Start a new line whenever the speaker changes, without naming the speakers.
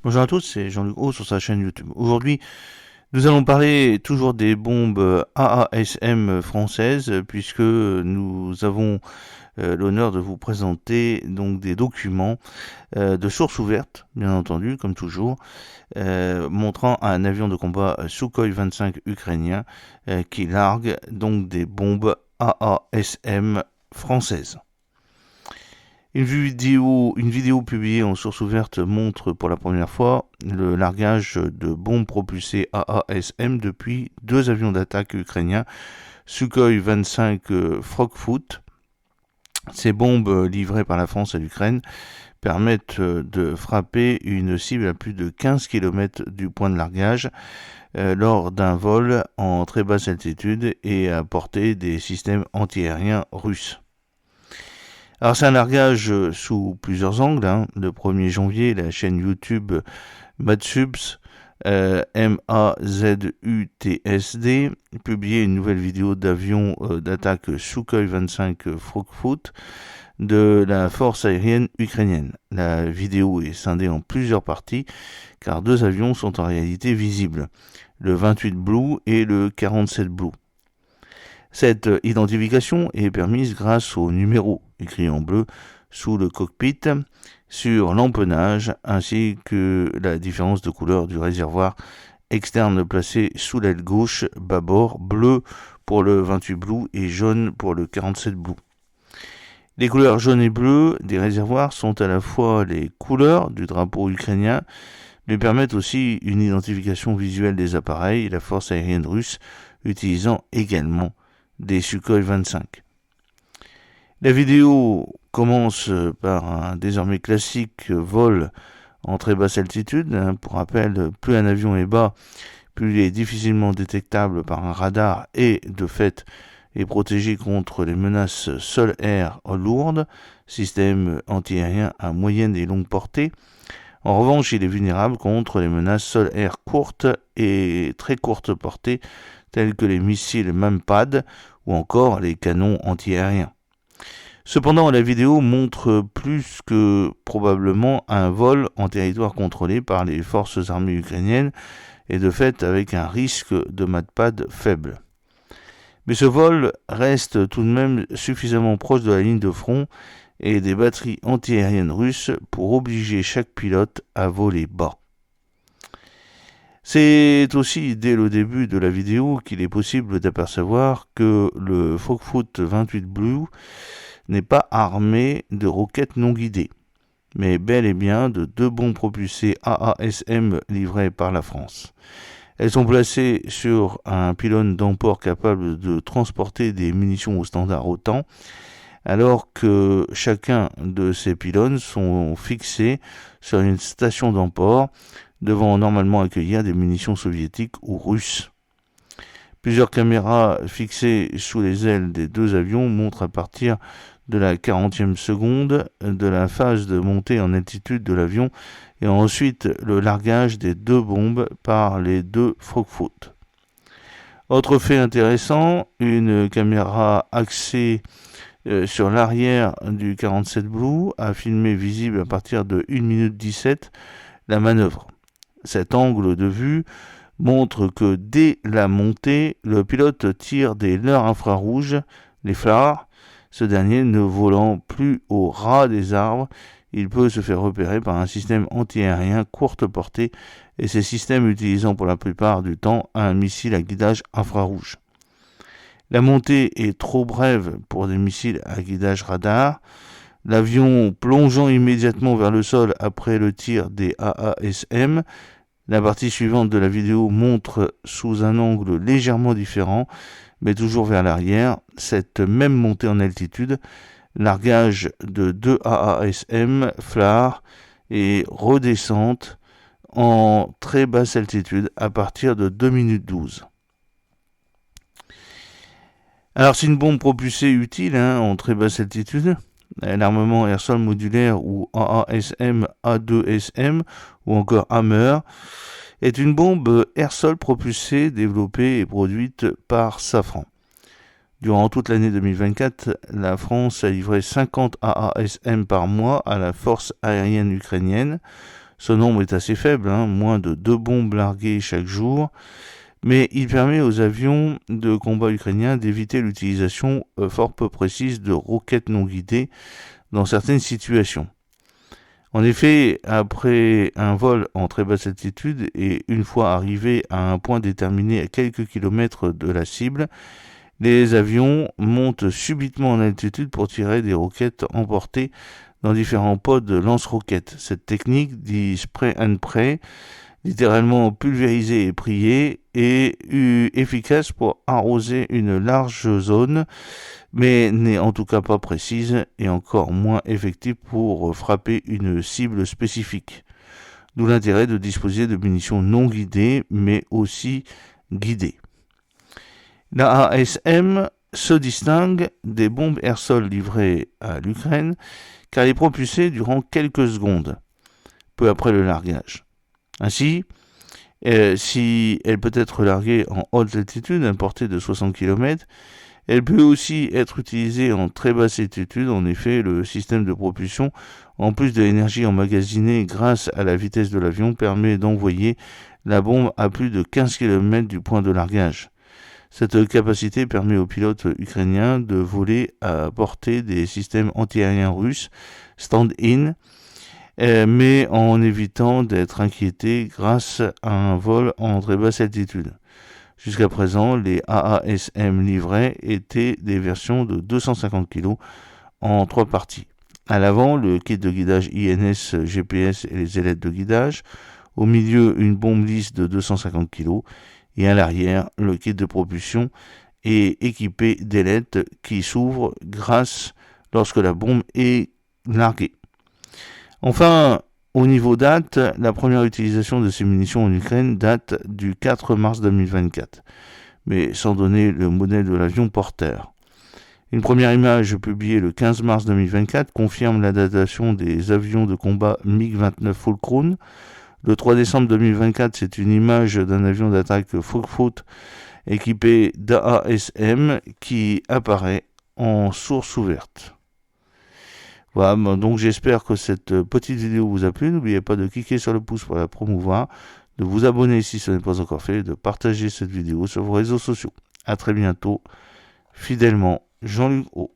Bonjour à tous, c'est Jean-Luc Haut sur sa chaîne YouTube. Aujourd'hui, nous allons parler toujours des bombes AASM françaises, puisque nous avons l'honneur de vous présenter donc des documents de sources ouvertes, bien entendu, comme toujours, montrant un avion de combat Sukhoi 25 ukrainien qui largue donc des bombes AASM françaises. Une vidéo publiée en source ouverte montre pour la première fois le largage de bombes propulsées AASM depuis deux avions d'attaque ukrainiens Sukhoi 25 Frogfoot. Ces bombes livrées par la France à l'Ukraine permettent de frapper une cible à plus de 15 km du point de largage lors d'un vol en très basse altitude et à portée des systèmes antiaériens russes. Alors c'est un largage sous plusieurs angles. Le 1er janvier, la chaîne YouTube Matsubs, MAZUTSD, publiait une nouvelle vidéo d'avion d'attaque Sukhoi 25 Frogfoot de la force aérienne ukrainienne. La vidéo est scindée en plusieurs parties car deux avions sont en réalité visibles, le 28 Blue et le 47 Blue. Cette identification est permise grâce au numéro écrit en bleu sous le cockpit, sur l'empennage, ainsi que la différence de couleur du réservoir externe placé sous l'aile gauche bâbord, bleu pour le 28 Blue et jaune pour le 47 Blue. Les couleurs jaune et bleu des réservoirs sont à la fois les couleurs du drapeau ukrainien, mais permettent aussi une identification visuelle des appareils et la force aérienne russe utilisant également des Sukhoi 25. La vidéo commence par un désormais classique vol en très basse altitude. Pour rappel, plus un avion est bas, plus il est difficilement détectable par un radar et, de fait, est protégé contre les menaces sol-air lourdes, système antiaérien à moyenne et longue portée. En revanche, il est vulnérable contre les menaces sol-air courtes et très courte portée, tels que les missiles Mampad ou encore les canons antiaériens. Cependant, la vidéo montre plus que probablement un vol en territoire contrôlé par les forces armées ukrainiennes et de fait avec un risque de Mampad faible. Mais ce vol reste tout de même suffisamment proche de la ligne de front et des batteries antiaériennes russes pour obliger chaque pilote à voler bas. C'est aussi dès le début de la vidéo qu'il est possible d'apercevoir que le Frogfoot 28 Blue n'est pas armé de roquettes non guidées, mais bel et bien de deux bombes propulsées AASM livrées par la France. Elles sont placées sur un pylône d'emport capable de transporter des munitions au standard OTAN, alors que chacun de ces pylônes sont fixés sur une station d'emport devant normalement accueillir des munitions soviétiques ou russes. Plusieurs caméras fixées sous les ailes des deux avions montrent à partir de la 40e seconde de la phase de montée en altitude de l'avion et ensuite le largage des deux bombes par les deux Frogfoot. Autre fait intéressant, une caméra axée sur l'arrière du 47 Blue a filmé visible à partir de 1 minute 17 la manœuvre. Cet angle de vue montre que dès la montée, le pilote tire des leurres infrarouges, les phares, ce dernier ne volant plus au ras des arbres. Il peut se faire repérer par un système antiaérien courte portée et ces systèmes utilisant pour la plupart du temps un missile à guidage infrarouge. La montée est trop brève pour des missiles à guidage radar. L'avion plongeant immédiatement vers le sol après le tir des AASM. La partie suivante de la vidéo montre sous un angle légèrement différent, mais toujours vers l'arrière, cette même montée en altitude, largage de deux AASM, phare et redescente en très basse altitude à partir de 2 minutes 12. Alors c'est une bombe propulsée utile en très basse altitude. L'armement air-sol modulaire ou AASM, A2SM ou encore Hammer est une bombe air-sol propulsée développée et produite par Safran. Durant toute l'année 2024, la France a livré 50 AASM par mois à la force aérienne ukrainienne, Ce nombre est assez faible, moins de 2 bombes larguées chaque jour, mais il permet aux avions de combat ukrainiens d'éviter l'utilisation fort peu précise de roquettes non guidées dans certaines situations. En effet, après un vol en très basse altitude et une fois arrivé à un point déterminé à quelques kilomètres de la cible, les avions montent subitement en altitude pour tirer des roquettes emportées dans différents pods de lance-roquettes. Cette technique, dit spray and pray, littéralement pulvérisée et priée, est efficace pour arroser une large zone, mais n'est en tout cas pas précise et encore moins effective pour frapper une cible spécifique. D'où l'intérêt de disposer de munitions non guidées, mais aussi guidées. La ASM se distingue des bombes air-sol livrées à l'Ukraine, car elle est propulsée durant quelques secondes, peu après le largage. Ainsi, si elle peut être larguée en haute altitude, à une portée de 60 km, elle peut aussi être utilisée en très basse altitude. En effet, le système de propulsion, en plus de l'énergie emmagasinée grâce à la vitesse de l'avion, permet d'envoyer la bombe à plus de 15 km du point de largage. Cette capacité permet aux pilotes ukrainiens de voler à portée des systèmes antiaériens russes stand-in, mais en évitant d'être inquiétés grâce à un vol en très basse altitude. Jusqu'à présent, les AASM livrés étaient des versions de 250 kg en 3 parties. À l'avant, le kit de guidage INS, GPS et les ailettes de guidage. Au milieu, une bombe lisse de 250 kg. Et à l'arrière, le kit de propulsion est équipé d'ailettes qui s'ouvrent lorsque la bombe est larguée. Enfin, au niveau date, la première utilisation de ces munitions en Ukraine date du 4 mars 2024, mais sans donner le modèle de l'avion porteur. Une première image publiée le 15 mars 2024 confirme la datation des avions de combat MiG-29 Fulcrum. Le 3 décembre 2024, c'est une image d'un avion d'attaque Fokfut équipé d'AASM qui apparaît en source ouverte. Voilà, donc j'espère que cette petite vidéo vous a plu. N'oubliez pas de cliquer sur le pouce pour la promouvoir, de vous abonner si ce n'est pas encore fait, de partager cette vidéo sur vos réseaux sociaux. A très bientôt, fidèlement, Jean-Luc O.